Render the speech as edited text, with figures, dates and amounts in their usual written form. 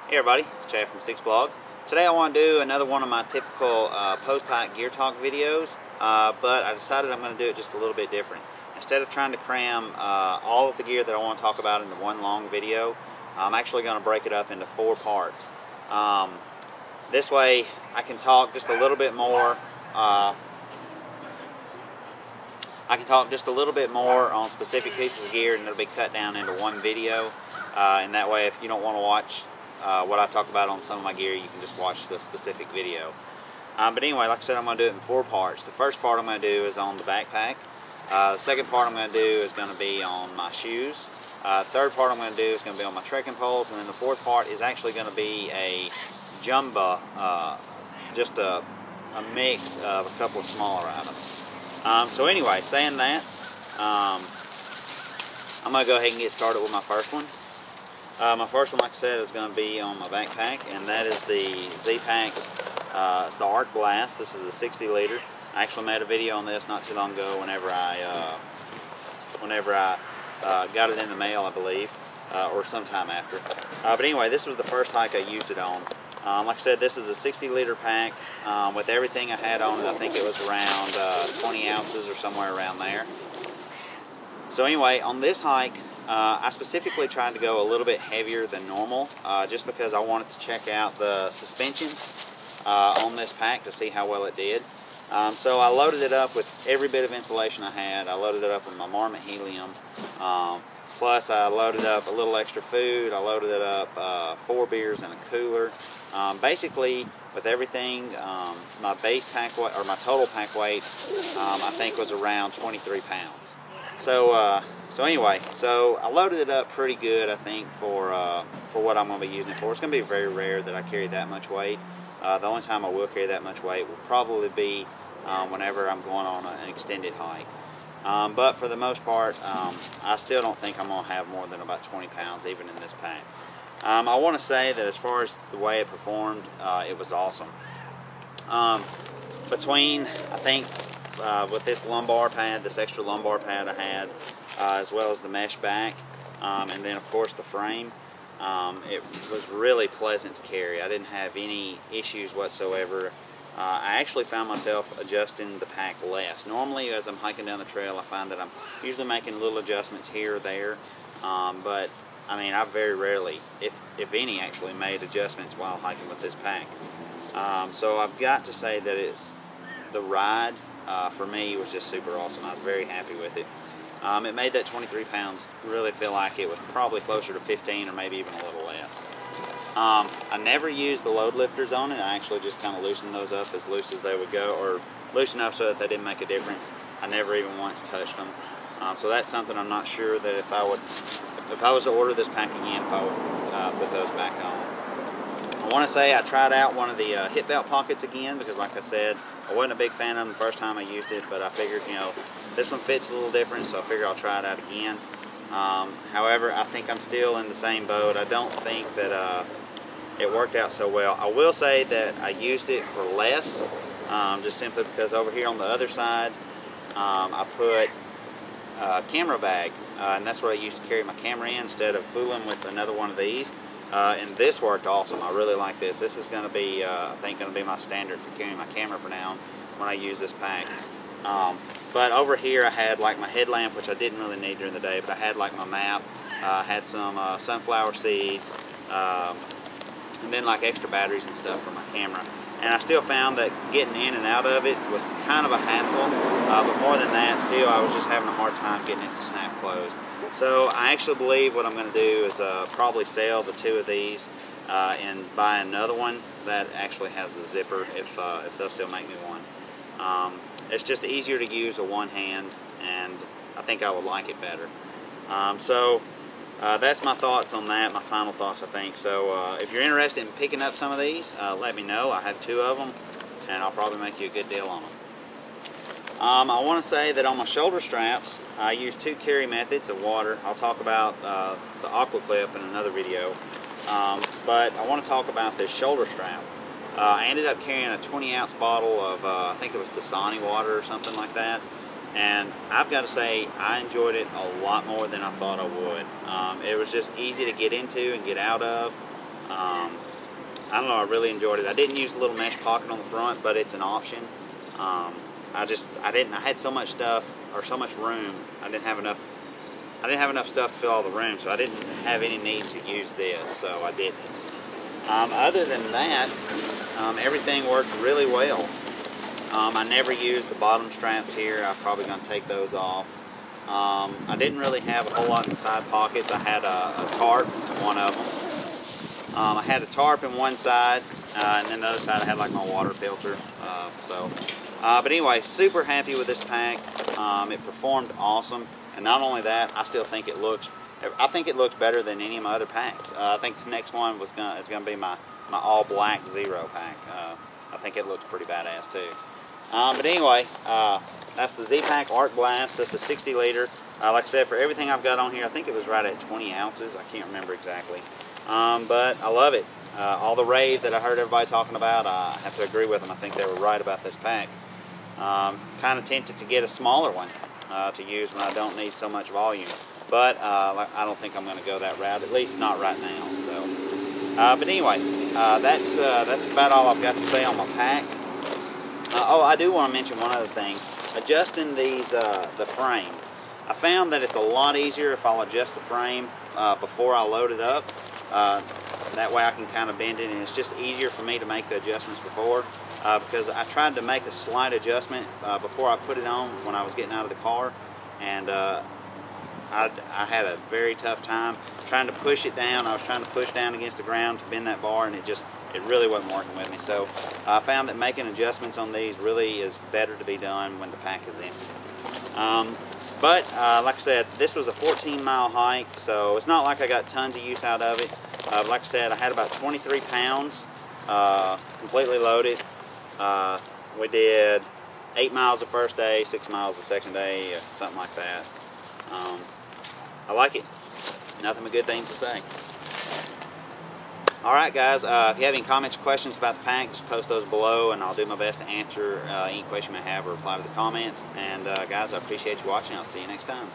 Hey everybody, it's Chad from Blog. Today I want to do another one of my typical post-hike gear talk videos, but I decided I'm going to do it just a little bit different. Instead of trying to cram all of the gear that I want to talk about into one long video, I'm actually going to break it up into 4 parts. This way I can talk just a little bit more on specific pieces of gear, and it'll be cut down into one video. And that way, if you don't want to watch what I talk about on some of my gear, you can just watch the specific video. But anyway, like I said, I'm going to do it in 4 parts. The first part I'm going to do is on the backpack. The second part I'm going to do is going to be on my shoes. Third part I'm going to do is going to be on my trekking poles. And then the fourth part is actually going to be a jumbo, just a mix of a couple of smaller items. So anyway, saying that, I'm going to go ahead and get started with my first one. My first one, like I said, is going to be on my backpack, and that is the ZPacks. It's the Arc Blast. This is a 60 liter. I actually made a video on this not too long ago whenever I got it in the mail, I believe, or sometime after. But anyway, this was the first hike I used it on. Like I said, this is a 60 liter pack. With everything I had on it, I think it was around 20 ounces or somewhere around there. So anyway, on this hike, I specifically tried to go a little bit heavier than normal, just because I wanted to check out the suspension on this pack to see how well it did. So I loaded it up with every bit of insulation I had. I loaded it up with my Marmot Helium. Plus I loaded up a little extra food. I loaded it up 4 beers and a cooler. Basically, with everything, my base pack weight, or my total pack weight, I think was around 23 pounds. So anyway, so I loaded it up pretty good, I think, for what I'm going to be using it for. It's going to be very rare that I carry that much weight. The only time I will carry that much weight will probably be whenever I'm going on an extended hike. But for the most part, I still don't think I'm going to have more than about 20 pounds even in this pack. I want to say that as far as the way it performed, it was awesome. Between, I think, with this lumbar pad, this extra lumbar pad I had, as well as the mesh back, and then of course the frame, it was really pleasant to carry. I didn't have any issues whatsoever. I actually found myself adjusting the pack less. Normally as I'm hiking down the trail, I find that I'm usually making little adjustments here or there, but I mean, I've very rarely, if any, actually made adjustments while hiking with this pack. So I've got to say that the ride for me was just super awesome. I was very happy with it. It made that 23 pounds really feel like it was probably closer to 15 or maybe even a little less. I never used the load lifters on it. I actually just kind of loosened those up as loose as they would go, or loose enough so that they didn't make a difference. I never even once touched them. So that's something I'm not sure that if I was to order this pack again, if I would put those back on. I want to say I tried out one of the hip belt pockets again, because like I said, I wasn't a big fan of them the first time I used it, but I figured, you know, this one fits a little different, so I figured I'll try it out again. However, I think I'm still in the same boat. I don't think that it worked out so well. I will say that I used it for less, just simply because over here on the other side, I put a camera bag, and that's what I used to carry my camera in instead of fooling with another one of these. And this worked awesome. I really like this. This is going to be, I think, going to be my standard for carrying my camera for now when I use this pack. But over here I had like my headlamp, which I didn't really need during the day, but I had like my map, I had some sunflower seeds, and then like extra batteries and stuff for my camera. And I still found that getting in and out of it was kind of a hassle, but more than that, still I was just having a hard time getting it to snap closed. So I actually believe what I'm going to do is probably sell the 2 of these and buy another one that actually has the zipper, if they'll still make me one. It's just easier to use with one hand, and I think I would like it better. So that's my thoughts on that, my final thoughts, I think. So if you're interested in picking up some of these, let me know. I have 2 of them, and I'll probably make you a good deal on them. I want to say that on my shoulder straps, I use 2 carry methods of water. I'll talk about the Aqua Clip in another video, but I want to talk about this shoulder strap. I ended up carrying a 20-ounce bottle of, I think it was Dasani water or something like that, and I've got to say I enjoyed it a lot more than I thought I would. It was just easy to get into and get out of. I don't know, I really enjoyed it. I didn't use a little mesh pocket on the front, but it's an option. I had so much stuff, or so much room, I didn't have enough stuff to fill all the room, so I didn't have any need to use this, so I didn't. Other than that, everything worked really well. I never used the bottom straps here. I'm probably going to take those off. I didn't really have a whole lot in the side pockets. I had a tarp in one of them. I had a tarp in one side, and then the other side I had like my water filter. But anyway, super happy with this pack. It performed awesome, and not only that, I think it looks better than any of my other packs. I think the next one is gonna be my all black Zero pack. I think it looks pretty badass too. But anyway, that's the ZPack Arc Blast. That's a 60 liter. Like I said, for everything I've got on here, I think it was right at 20 ounces. I can't remember exactly. But I love it. All the raves that I heard everybody talking about, I have to agree with them. I think they were right about this pack. Kind of tempted to get a smaller one to use when I don't need so much volume. But I don't think I'm going to go that route, at least not right now. So, but anyway, that's about all I've got to say on my pack. Oh, I do want to mention one other thing. Adjusting the frame. I found that it's a lot easier if I'll adjust the frame before I load it up. That way I can kind of bend it, and it's just easier for me to make the adjustments before. Because I tried to make a slight adjustment before I put it on when I was getting out of the car, and I had a very tough time trying to push it down. I was trying to push down against the ground to bend that bar, and it really wasn't working with me. So I found that making adjustments on these really is better to be done when the pack is empty. But like I said, this was a 14-mile hike, so it's not like I got tons of use out of it. Like I said, I had about 23 pounds completely loaded. We did 8 miles the first day, 6 miles the second day, something like that. I like it. Nothing but good things to say. Alright guys, if you have any comments or questions about the pack, just post those below and I'll do my best to answer any question you may have or reply to the comments. And guys, I appreciate you watching. I'll see you next time.